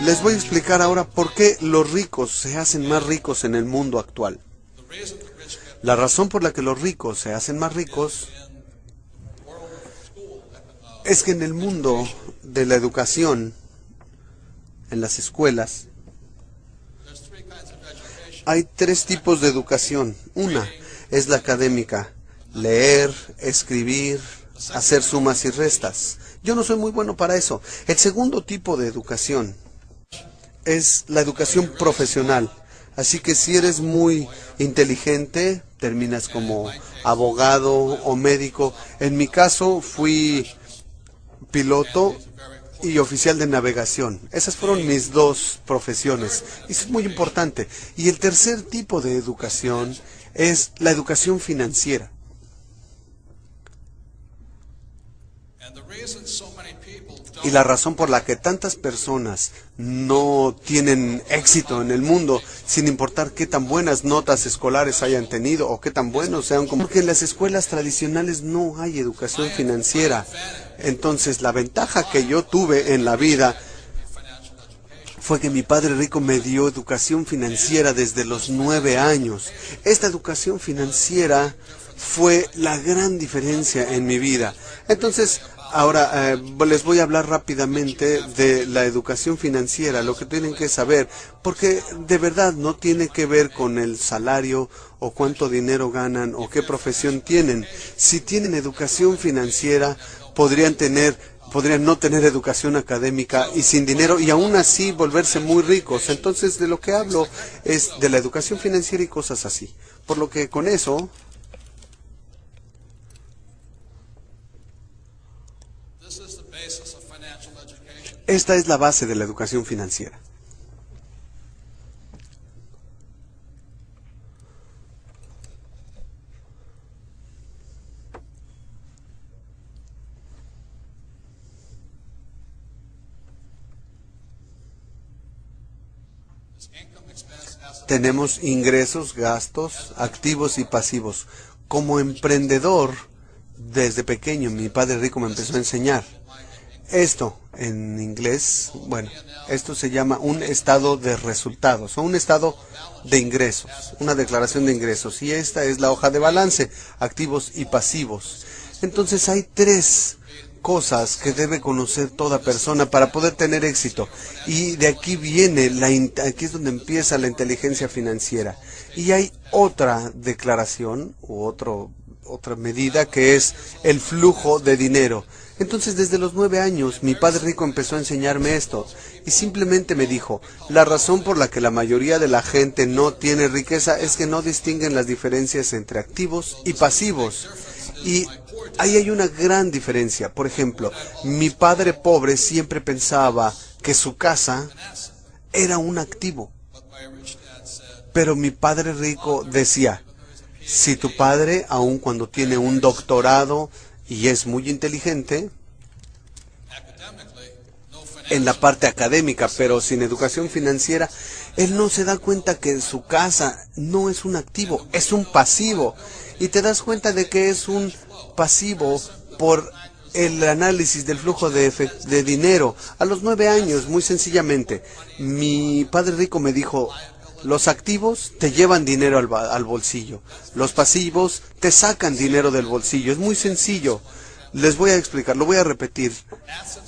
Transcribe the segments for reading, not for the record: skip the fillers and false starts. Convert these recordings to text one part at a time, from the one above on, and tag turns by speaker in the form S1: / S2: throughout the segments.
S1: Les voy a explicar ahora por qué los ricos se hacen más ricos en el mundo actual. La razón por la que los ricos se hacen más ricos es que en el mundo de la educación, en las escuelas, hay tres tipos de educación. Una es la académica: leer, escribir, hacer sumas y restas. Yo no soy muy bueno para eso. El segundo tipo de educación es la educación profesional. Así que si eres muy inteligente, terminas como abogado o médico. En mi caso fui piloto y oficial de navegación. Esas fueron mis dos profesiones. Y eso es muy importante. Y el tercer tipo de educación es la educación financiera. Y la razón por la que tantas personas no tienen éxito en el mundo, sin importar qué tan buenas notas escolares hayan tenido o qué tan buenos sean, porque en las escuelas tradicionales no hay educación financiera. Entonces, la ventaja que yo tuve en la vida fue que mi padre rico me dio educación financiera desde los 9 años. Esta educación financiera fue la gran diferencia en mi vida. Entonces, ahora les voy a hablar rápidamente de la educación financiera, lo que tienen que saber, porque de verdad no tiene que ver con el salario o cuánto dinero ganan o qué profesión tienen. Si tienen educación financiera, podrían no tener educación académica y sin dinero y aún así volverse muy ricos. Entonces, de lo que hablo es de la educación financiera y cosas así. Por lo que con eso, esta es la base de la educación financiera. Tenemos ingresos, gastos, activos y pasivos. Como emprendedor, desde pequeño, mi padre rico me empezó a enseñar. Esto, en inglés, bueno, esto se llama un estado de resultados, o un estado de ingresos, una declaración de ingresos. Y esta es la hoja de balance, activos y pasivos. Entonces hay tres cosas que debe conocer toda persona para poder tener éxito. Y de aquí viene, aquí es donde empieza la inteligencia financiera. Y hay otra declaración, u otra medida, que es el flujo de dinero. Entonces, desde los 9 años, mi padre rico empezó a enseñarme esto. Y simplemente me dijo, la razón por la que la mayoría de la gente no tiene riqueza es que no distinguen las diferencias entre activos y pasivos. Y ahí hay una gran diferencia. Por ejemplo, mi padre pobre siempre pensaba que su casa era un activo. Pero mi padre rico decía, si tu padre, aun cuando tiene un doctorado y es muy inteligente en la parte académica, pero sin educación financiera, él no se da cuenta que su casa no es un activo, es un pasivo. Y te das cuenta de que es un pasivo por el análisis del flujo de dinero. A los 9 años, muy sencillamente, mi padre rico me dijo, los activos te llevan dinero al bolsillo, los pasivos te sacan dinero del bolsillo. Es muy sencillo. Les voy a explicar, lo voy a repetir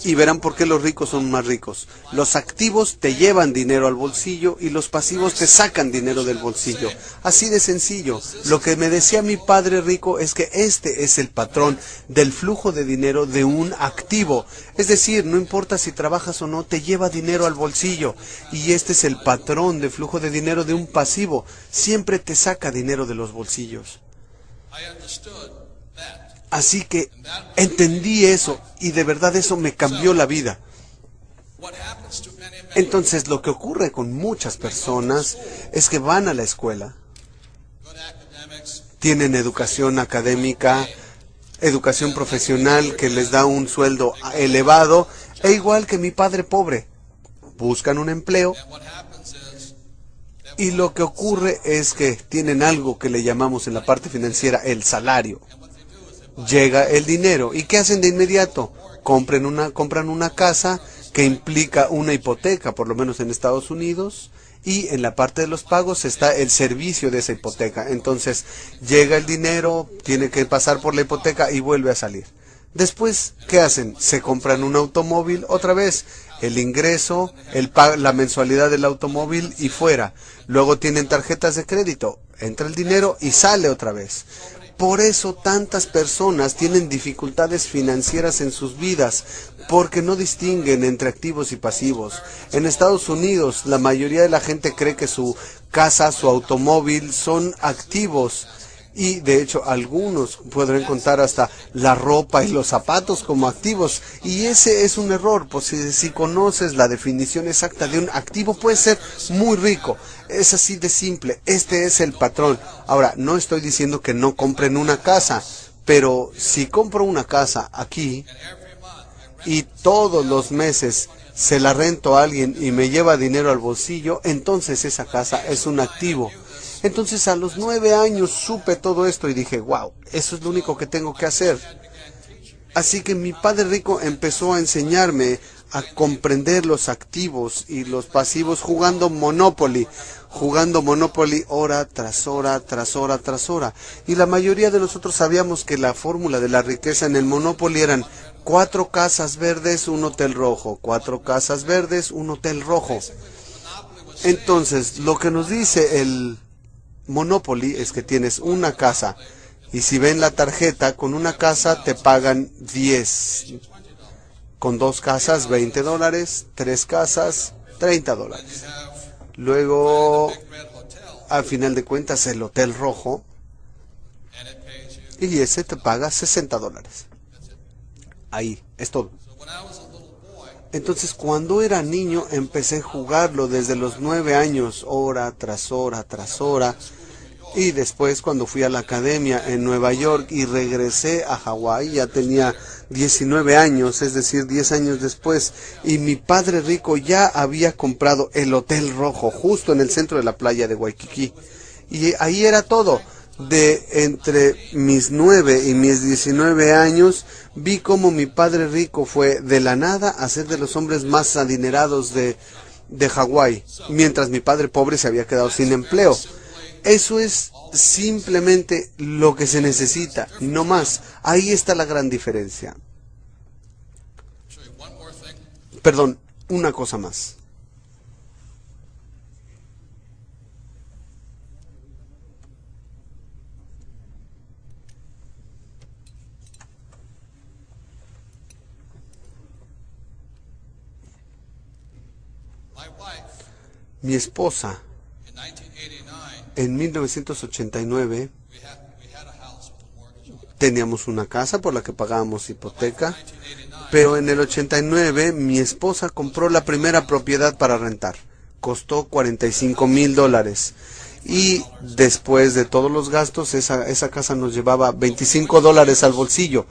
S1: y verán por qué los ricos son más ricos. Los activos te llevan dinero al bolsillo y los pasivos te sacan dinero del bolsillo. Así de sencillo. Lo que me decía mi padre rico es que este es el patrón del flujo de dinero de un activo. Es decir, no importa si trabajas o no, te lleva dinero al bolsillo. Y este es el patrón de flujo de dinero de un pasivo. Siempre te saca dinero de los bolsillos. Así que entendí eso y de verdad eso me cambió la vida. Entonces lo que ocurre con muchas personas es que van a la escuela, tienen educación académica, educación profesional que les da un sueldo elevado, e igual que mi padre pobre, buscan un empleo y lo que ocurre es que tienen algo que le llamamos en la parte financiera el salario. Llega el dinero. ¿Y qué hacen de inmediato? Compran una casa que implica una hipoteca, por lo menos en Estados Unidos, y en la parte de los pagos está el servicio de esa hipoteca. Entonces llega el dinero, tiene que pasar por la hipoteca y vuelve a salir. Después, ¿qué hacen? Se compran un automóvil, otra vez, el ingreso, la mensualidad del automóvil y fuera. Luego tienen tarjetas de crédito, entra el dinero y sale otra vez. Por eso tantas personas tienen dificultades financieras en sus vidas, porque no distinguen entre activos y pasivos. En Estados Unidos, la mayoría de la gente cree que su casa, su automóvil son activos. Y de hecho algunos podrán contar hasta la ropa y los zapatos como activos, y ese es un error, pues si conoces la definición exacta de un activo, puede ser muy rico. Es así de simple, este es el patrón. Ahora, no estoy diciendo que no compren una casa, pero si compro una casa aquí y todos los meses se la rento a alguien y me lleva dinero al bolsillo, entonces esa casa es un activo. Entonces a los 9 años supe todo esto y dije, wow, eso es lo único que tengo que hacer. Así que mi padre rico empezó a enseñarme a comprender los activos y los pasivos jugando Monopoly hora tras hora, tras hora, tras hora. Y la mayoría de nosotros sabíamos que la fórmula de la riqueza en el Monopoly eran 4 casas verdes, un hotel rojo, 4 casas verdes, un hotel rojo. Entonces, lo que nos dice el Monopoly es que tienes una casa, y si ven la tarjeta, con una casa te pagan 10, con 2 casas $20, 3 casas $30. Luego, al final de cuentas, el hotel rojo, y ese te paga $60. Ahí, es todo. Entonces, cuando era niño, empecé a jugarlo desde los 9 años, hora tras hora, tras hora. Y después, cuando fui a la academia en Nueva York y regresé a Hawái, ya tenía 19 años, es decir, 10 años después. Y mi padre rico ya había comprado el Hotel Rojo, justo en el centro de la playa de Waikiki. Y ahí era todo. De entre mis 9 y mis 19 años, vi cómo mi padre rico fue de la nada a ser de los hombres más adinerados de Hawái, mientras mi padre pobre se había quedado sin empleo. Eso es simplemente lo que se necesita, no más. Ahí está la gran diferencia. Perdón, una cosa más. Mi esposa, en 1989, teníamos una casa por la que pagábamos hipoteca, pero en el 89 mi esposa compró la primera propiedad para rentar. Costó $45,000. Y después de todos los gastos, esa casa nos llevaba $25 al bolsillo.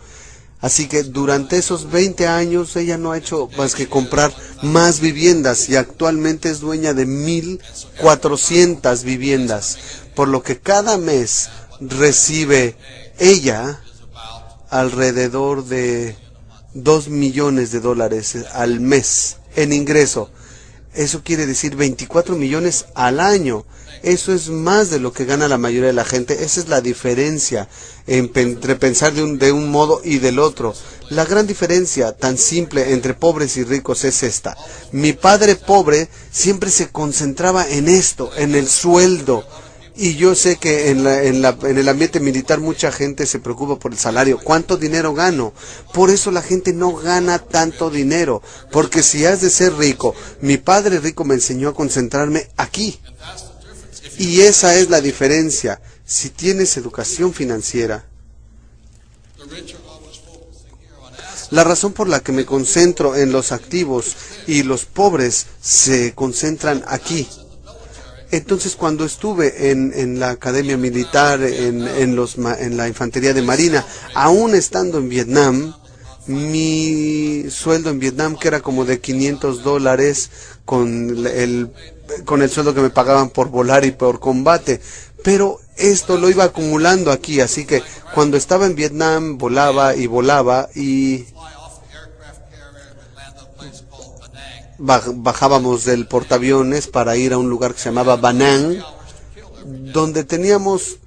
S1: Así que durante esos 20 años ella no ha hecho más que comprar más viviendas y actualmente es dueña de 1,400 viviendas, por lo que cada mes recibe ella alrededor de $2 millones al mes en ingreso. Eso quiere decir 24 millones al año. Eso es más de lo que gana la mayoría de la gente. Esa es la diferencia entre pensar de un modo y del otro. La gran diferencia tan simple entre pobres y ricos es esta. Mi padre pobre siempre se concentraba en esto, en el sueldo. Y yo sé que en el ambiente militar mucha gente se preocupa por el salario. ¿Cuánto dinero gano? Por eso la gente no gana tanto dinero. Porque si has de ser rico, mi padre rico me enseñó a concentrarme aquí. Y esa es la diferencia. Si tienes educación financiera, la razón por la que me concentro en los activos y los pobres se concentran aquí. Entonces, cuando estuve en la academia militar, en la infantería de marina, aún estando en Vietnam, mi sueldo en Vietnam, que era como de $500 con el sueldo que me pagaban por volar y por combate, pero esto lo iba acumulando aquí, así que cuando estaba en Vietnam volaba y bajábamos del portaaviones para ir a un lugar que se llamaba Banán, donde teníamos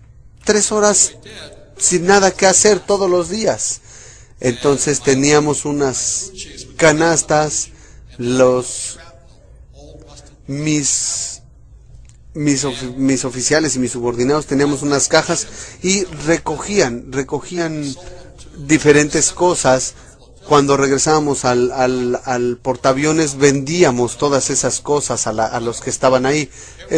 S1: 3 horas sin nada que hacer todos los días. Entonces teníamos unas canastas, mis oficiales y mis subordinados teníamos unas cajas y recogían diferentes cosas. Cuando regresábamos al portaaviones vendíamos todas esas cosas a los que estaban ahí,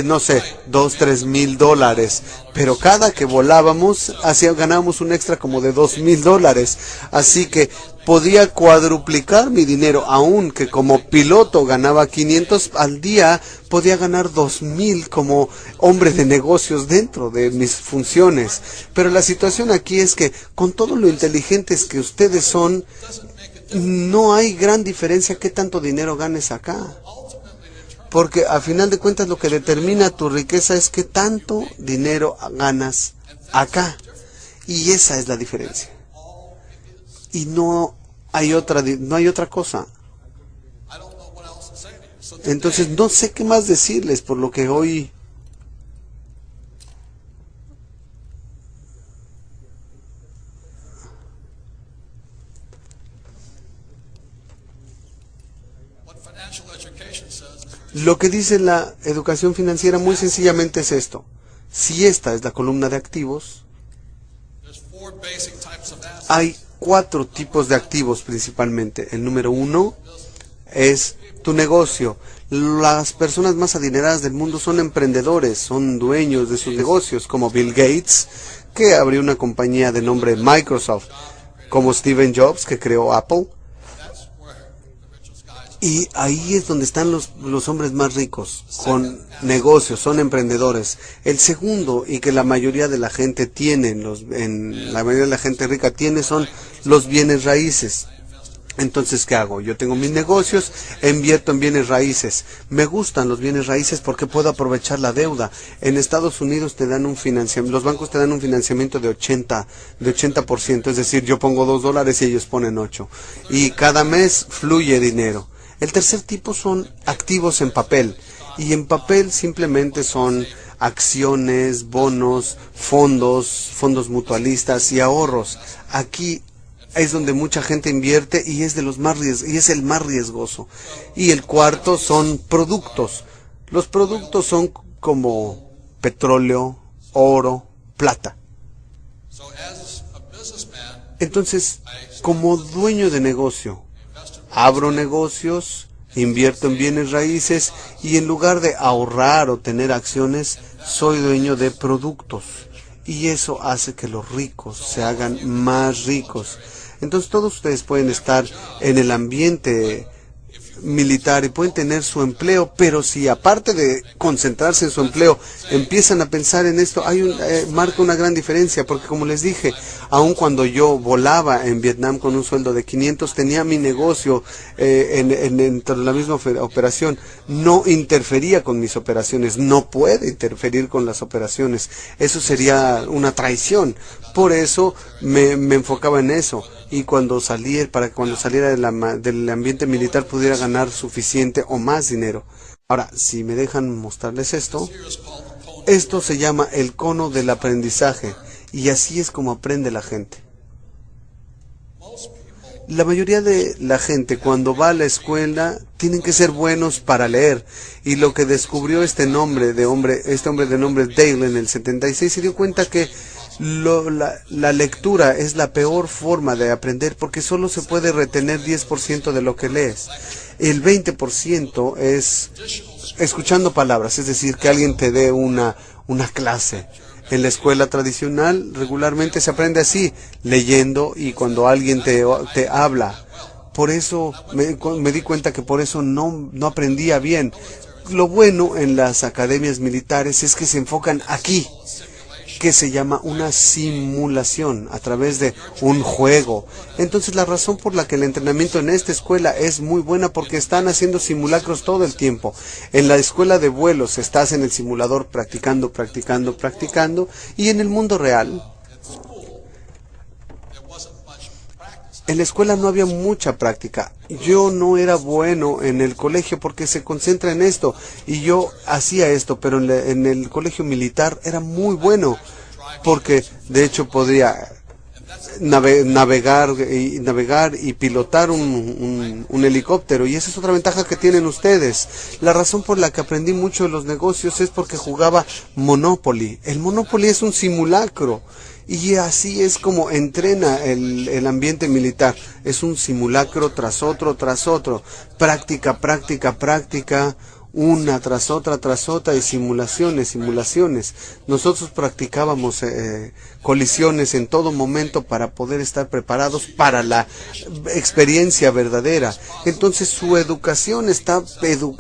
S1: no sé, $2,000-3,000, pero cada que volábamos ganábamos un extra como de $2,000, así que podía cuadruplicar mi dinero, aunque como piloto ganaba 500 al día, podía ganar 2,000 como hombre de negocios dentro de mis funciones. Pero la situación aquí es que con todo lo inteligentes que ustedes son, no hay gran diferencia qué tanto dinero ganes acá. Porque a final de cuentas lo que determina tu riqueza es qué tanto dinero ganas acá. Y esa es la diferencia. Y no hay otra cosa. Entonces no sé qué más decirles por lo que hoy... Lo que dice la educación financiera muy sencillamente es esto. Si esta es la columna de activos, hay 4 tipos de activos principalmente. El número 1 es tu negocio. Las personas más adineradas del mundo son emprendedores, son dueños de sus negocios, como Bill Gates, que abrió una compañía de nombre Microsoft, como Steve Jobs, que creó Apple. Y ahí es donde están los hombres más ricos, con negocios, son emprendedores. El segundo, y que la mayoría de la gente tiene, la mayoría de la gente rica tiene, son los bienes raíces. Entonces, ¿qué hago? Yo tengo mis negocios, invierto en bienes raíces. Me gustan los bienes raíces porque puedo aprovechar la deuda. En Estados Unidos te dan un financiamiento, los bancos te dan un financiamiento de 80%, es decir, yo pongo $2 y ellos ponen 8. Y cada mes fluye dinero. El tercer tipo son activos en papel, y en papel simplemente son acciones, bonos, fondos mutualistas y ahorros. Aquí es donde mucha gente invierte y es el más riesgoso. Y el cuarto son productos. Los productos son como petróleo, oro, plata. Entonces, como dueño de negocio, abro negocios, invierto en bienes raíces y en lugar de ahorrar o tener acciones, soy dueño de productos. Y eso hace que los ricos se hagan más ricos. Entonces todos ustedes pueden estar en el ambiente militar y pueden tener su empleo, pero si aparte de concentrarse en su empleo empiezan a pensar en esto, marca una gran diferencia, porque como les dije, aun cuando yo volaba en Vietnam con un sueldo de 500, tenía mi negocio dentro de la misma operación, no interfería con mis operaciones, no puede interferir con las operaciones, eso sería una traición. Por eso me enfocaba en eso, y para que cuando saliera del ambiente militar pudiera ganar suficiente o más dinero. Ahora, si me dejan mostrarles esto se llama el cono del aprendizaje, y así es como aprende la gente. La mayoría de la gente cuando va a la escuela tienen que ser buenos para leer, y lo que descubrió este hombre de nombre Dale en el 76 se dio cuenta que la lectura es la peor forma de aprender, porque solo se puede retener 10% de lo que lees. El 20% es escuchando palabras, es decir, que alguien te dé una clase. En la escuela tradicional regularmente se aprende así, leyendo y cuando alguien te habla. Por eso me di cuenta que por eso no aprendía bien. Lo bueno en las academias militares es que se enfocan aquí, que se llama una simulación a través de un juego. Entonces la razón por la que el entrenamiento en esta escuela es muy buena, porque están haciendo simulacros todo el tiempo. En la escuela de vuelos estás en el simulador practicando, y en el mundo real En la escuela no había mucha práctica. Yo no era bueno en el colegio porque se concentra en esto. Y yo hacía esto, pero en el colegio militar era muy bueno. Porque de hecho podría navegar y pilotar un helicóptero. Y esa es otra ventaja que tienen ustedes. La razón por la que aprendí mucho de los negocios es porque jugaba Monopoly. El Monopoly es un simulacro. Y así es como entrena el ambiente militar. Es un simulacro tras otro, tras otro. Práctica, práctica, práctica. Una tras otra y simulaciones, simulaciones. Nosotros practicábamos colisiones en todo momento para poder estar preparados para la experiencia verdadera. Entonces su educación está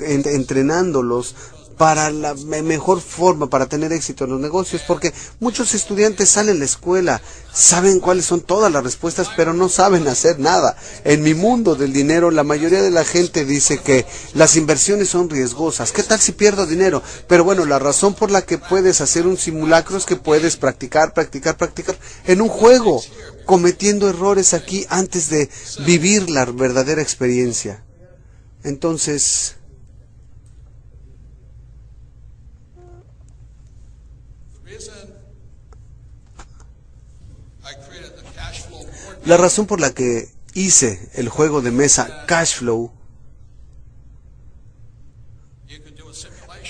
S1: entrenándolos para la mejor forma para tener éxito en los negocios, porque muchos estudiantes salen de la escuela, saben cuáles son todas las respuestas, pero no saben hacer nada. En mi mundo del dinero, la mayoría de la gente dice que las inversiones son riesgosas. ¿Qué tal si pierdo dinero? Pero bueno, la razón por la que puedes hacer un simulacro es que puedes practicar, practicar, practicar en un juego, cometiendo errores aquí antes de vivir la verdadera experiencia. Entonces, la razón por la que hice el juego de mesa Cashflow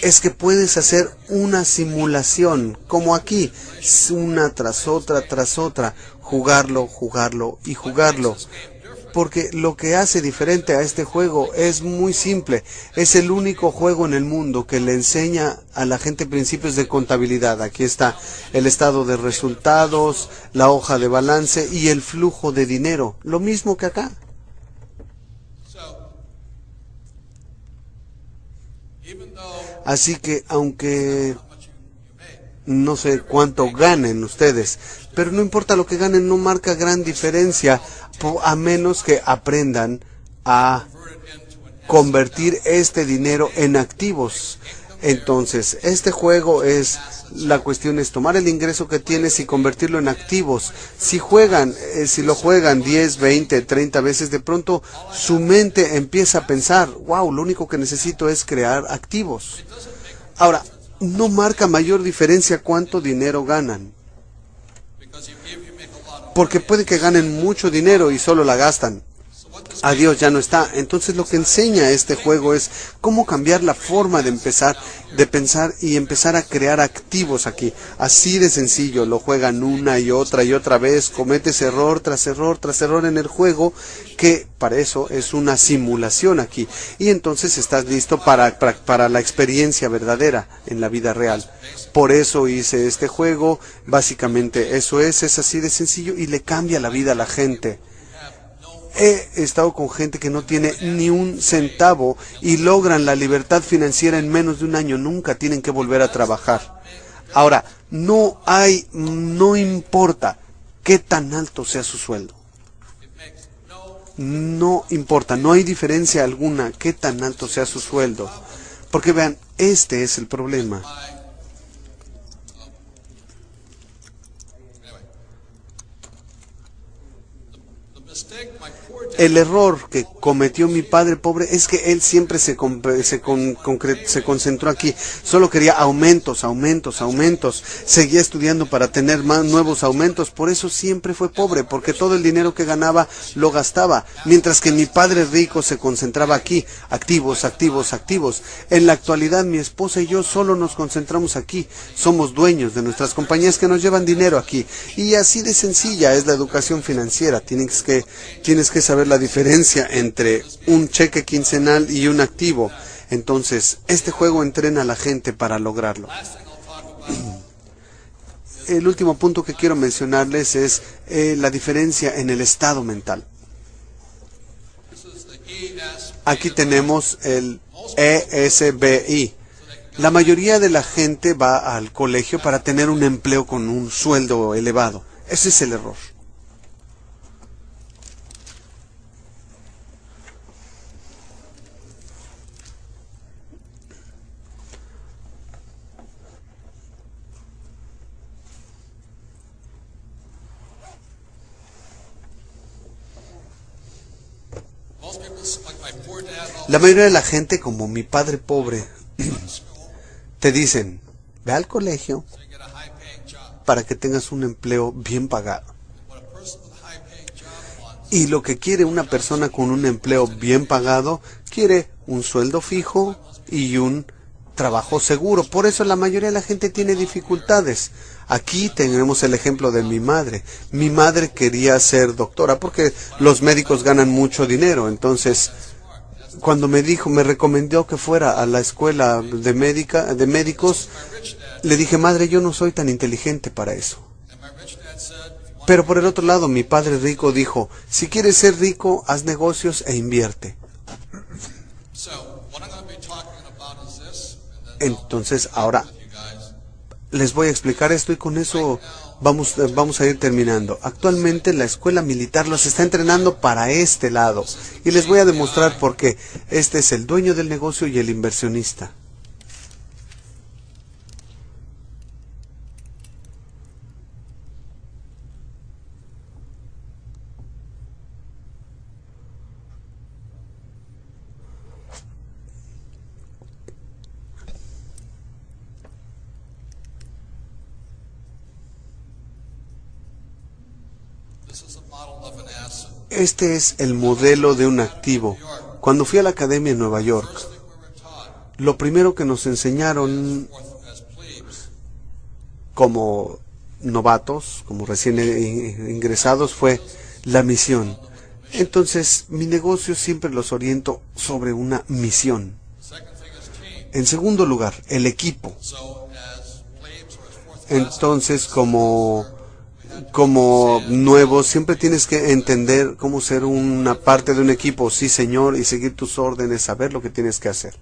S1: es que puedes hacer una simulación, como aquí, una tras otra, jugarlo, jugarlo y jugarlo. Porque lo que hace diferente a este juego es muy simple. Es el único juego en el mundo que le enseña a la gente principios de contabilidad. Aquí está el estado de resultados, la hoja de balance y el flujo de dinero. Lo mismo que acá. Así que aunque no sé cuánto ganen ustedes, pero no importa lo que ganen, no marca gran diferencia, a menos que aprendan a convertir este dinero en activos. Entonces, este juego la cuestión es tomar el ingreso que tienes y convertirlo en activos. Si lo juegan 10, 20, 30 veces, de pronto su mente empieza a pensar, wow, lo único que necesito es crear activos. Ahora, no marca mayor diferencia cuánto dinero ganan. Porque puede que ganen mucho dinero y solo la gastan. Adiós, ya no está. Entonces lo que enseña este juego es cómo cambiar la forma de pensar y empezar a crear activos aquí. Así de sencillo, lo juegan una y otra vez, cometes error tras error tras error en el juego, que para eso es una simulación aquí. Y entonces estás listo para la experiencia verdadera en la vida real. Por eso hice este juego, básicamente eso es así de sencillo y le cambia la vida a la gente. He estado con gente que no tiene ni un centavo y logran la libertad financiera en menos de un año. Nunca tienen que volver a trabajar. Ahora, no importa qué tan alto sea su sueldo. No importa, no hay diferencia alguna qué tan alto sea su sueldo. Porque vean, este es el problema. El error que cometió mi padre pobre es que él siempre se concentró aquí. Solo quería aumentos, aumentos, aumentos. Seguía estudiando para tener más nuevos aumentos. Por eso siempre fue pobre, porque todo el dinero que ganaba lo gastaba. Mientras que mi padre rico se concentraba aquí. Activos, activos, activos. En la actualidad mi esposa y yo solo nos concentramos aquí. Somos dueños de nuestras compañías que nos llevan dinero aquí. Y así de sencilla es la educación financiera. Tienes que saber la diferencia entre un cheque quincenal y un activo. Entonces, este juego entrena a la gente para lograrlo. El último punto que quiero mencionarles es la diferencia en el estado mental. Aquí tenemos el ESBI. La mayoría de la gente va al colegio para tener un empleo con un sueldo elevado. Ese es el error. La mayoría de la gente, como mi padre pobre, te dicen, ve al colegio para que tengas un empleo bien pagado. Y lo que quiere una persona con un empleo bien pagado, quiere un sueldo fijo y un trabajo seguro. Por eso la mayoría de la gente tiene dificultades. Aquí tenemos el ejemplo de mi madre. Mi madre quería ser doctora porque los médicos ganan mucho dinero. Entonces, cuando me recomendó que fuera a la escuela de médicos, le dije, madre, yo no soy tan inteligente para eso. Pero por el otro lado, mi padre rico dijo, si quieres ser rico, haz negocios e invierte. Entonces, ahora les voy a explicar esto y con eso vamos a ir terminando. Actualmente la escuela militar los está entrenando para este lado. Y les voy a demostrar por qué. Este es el dueño del negocio y el inversionista. Este es el modelo de un activo. Cuando fui a la academia en Nueva York, lo primero que nos enseñaron como novatos, como recién ingresados, fue la misión. Entonces, mi negocio siempre los oriento sobre una misión. En segundo lugar, el equipo. Entonces, como nuevo, siempre tienes que entender cómo ser una parte de un equipo, sí señor, y seguir tus órdenes, saber lo que tienes que hacer.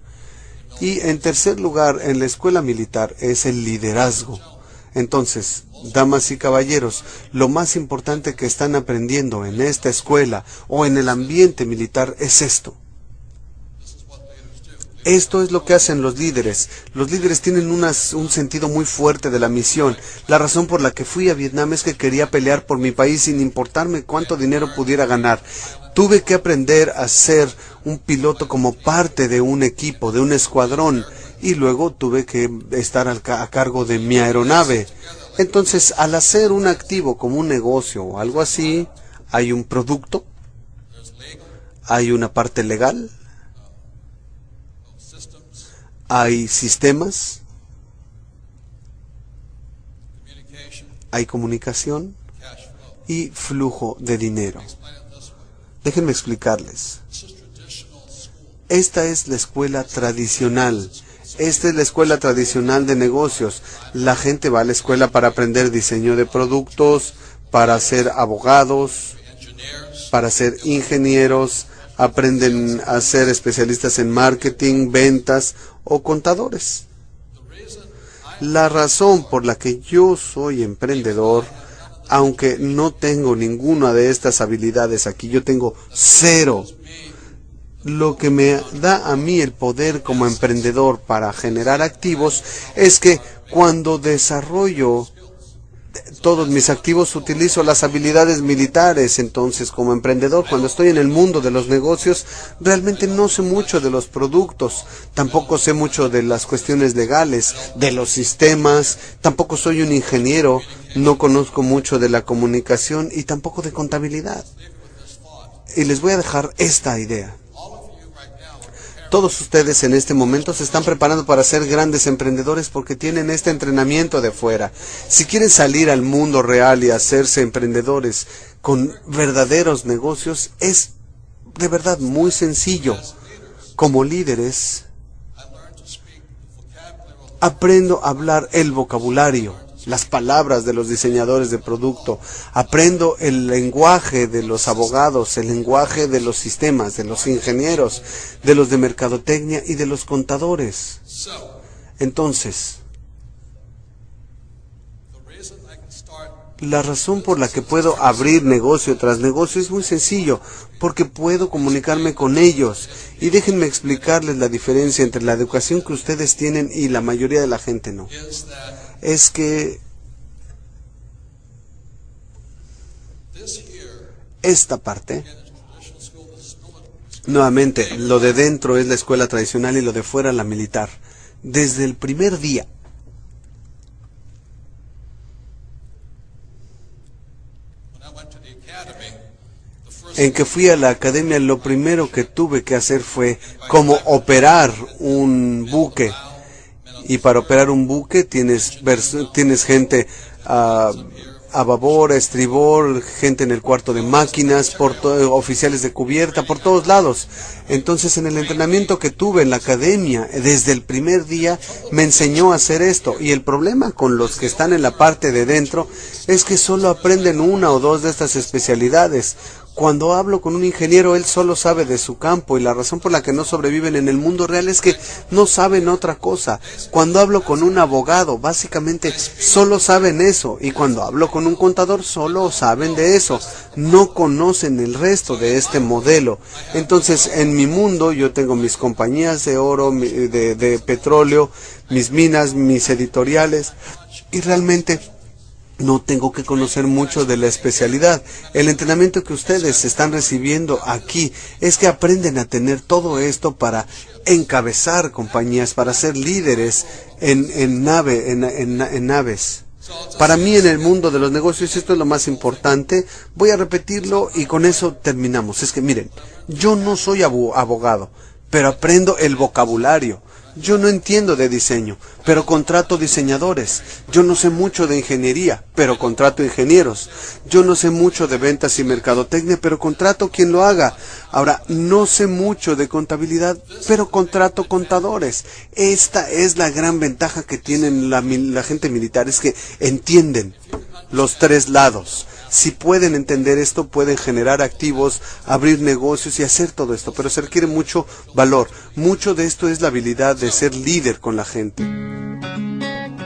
S1: Y en tercer lugar, en la escuela militar, es el liderazgo. Entonces, damas y caballeros, lo más importante que están aprendiendo en esta escuela o en el ambiente militar es esto. Esto es lo que hacen los líderes. Los líderes tienen un sentido muy fuerte de la misión. La razón por la que fui a Vietnam es que quería pelear por mi país sin importarme cuánto dinero pudiera ganar. Tuve que aprender a ser un piloto como parte de un equipo, de un escuadrón, y luego tuve que estar a cargo de mi aeronave. Entonces, al hacer un activo como un negocio o algo así, hay un producto, hay una parte legal, hay sistemas, hay comunicación y flujo de dinero. Déjenme explicarles. Esta es la escuela tradicional. Esta es la escuela tradicional de negocios. La gente va a la escuela para aprender diseño de productos, para ser abogados, para ser ingenieros, aprenden a ser especialistas en marketing, ventas o contadores. La razón por la que yo soy emprendedor, aunque no tengo ninguna de estas habilidades aquí, yo tengo 0. Lo que me da a mí el poder como emprendedor para generar activos es que cuando desarrollo todos mis activos utilizo las habilidades militares. Entonces, como emprendedor, cuando estoy en el mundo de los negocios, realmente no sé mucho de los productos, tampoco sé mucho de las cuestiones legales, de los sistemas, tampoco soy un ingeniero, no conozco mucho de la comunicación y tampoco de contabilidad. Y les voy a dejar esta idea. Todos ustedes en este momento se están preparando para ser grandes emprendedores porque tienen este entrenamiento de fuera. Si quieren salir al mundo real y hacerse emprendedores con verdaderos negocios, es de verdad muy sencillo. Como líderes, aprendo a hablar el vocabulario, las palabras de los diseñadores de producto, aprendo el lenguaje de los abogados, el lenguaje de los sistemas, de los ingenieros, de los de mercadotecnia y de los contadores. Entonces, la razón por la que puedo abrir negocio tras negocio es muy sencillo, porque puedo comunicarme con ellos. Y déjenme explicarles la diferencia entre la educación que ustedes tienen y la mayoría de la gente no. Es que esta parte Nuevamente, lo de dentro es la escuela tradicional y lo de fuera la militar. Desde el primer día en que fui a la academia, lo primero que tuve que hacer fue como operar un buque. Y para operar un buque tienes gente a babor, a estribor, gente en el cuarto de máquinas, oficiales de cubierta, por todos lados. Entonces, en el entrenamiento que tuve en la academia, desde el primer día, me enseñó a hacer esto. Y el problema con los que están en la parte de dentro es que solo aprenden una o dos de estas especialidades. Cuando hablo con un ingeniero, él solo sabe de su campo, y la razón por la que no sobreviven en el mundo real es que no saben otra cosa. Cuando hablo con un abogado, básicamente solo saben eso, y cuando hablo con un contador, solo saben de eso. No conocen el resto de este modelo. Entonces, en mi mundo, yo tengo mis compañías de oro, de petróleo, mis minas, mis editoriales, y realmente no tengo que conocer mucho de la especialidad. El entrenamiento que ustedes están recibiendo aquí es que aprenden a tener todo esto para encabezar compañías, para ser líderes en naves. Para mí, en el mundo de los negocios, esto es lo más importante. Voy a repetirlo y con eso terminamos. Es que miren, yo no soy abogado, pero aprendo el vocabulario. Yo no entiendo de diseño, pero contrato diseñadores. Yo no sé mucho de ingeniería, pero contrato ingenieros. Yo no sé mucho de ventas y mercadotecnia, pero contrato quien lo haga. Ahora, no sé mucho de contabilidad, pero contrato contadores. Esta es la gran ventaja que tienen la gente militar, es que entienden los tres lados. Si pueden entender esto, pueden generar activos, abrir negocios y hacer todo esto, pero se requiere mucho valor. Mucho de esto es la habilidad de ser líder con la gente.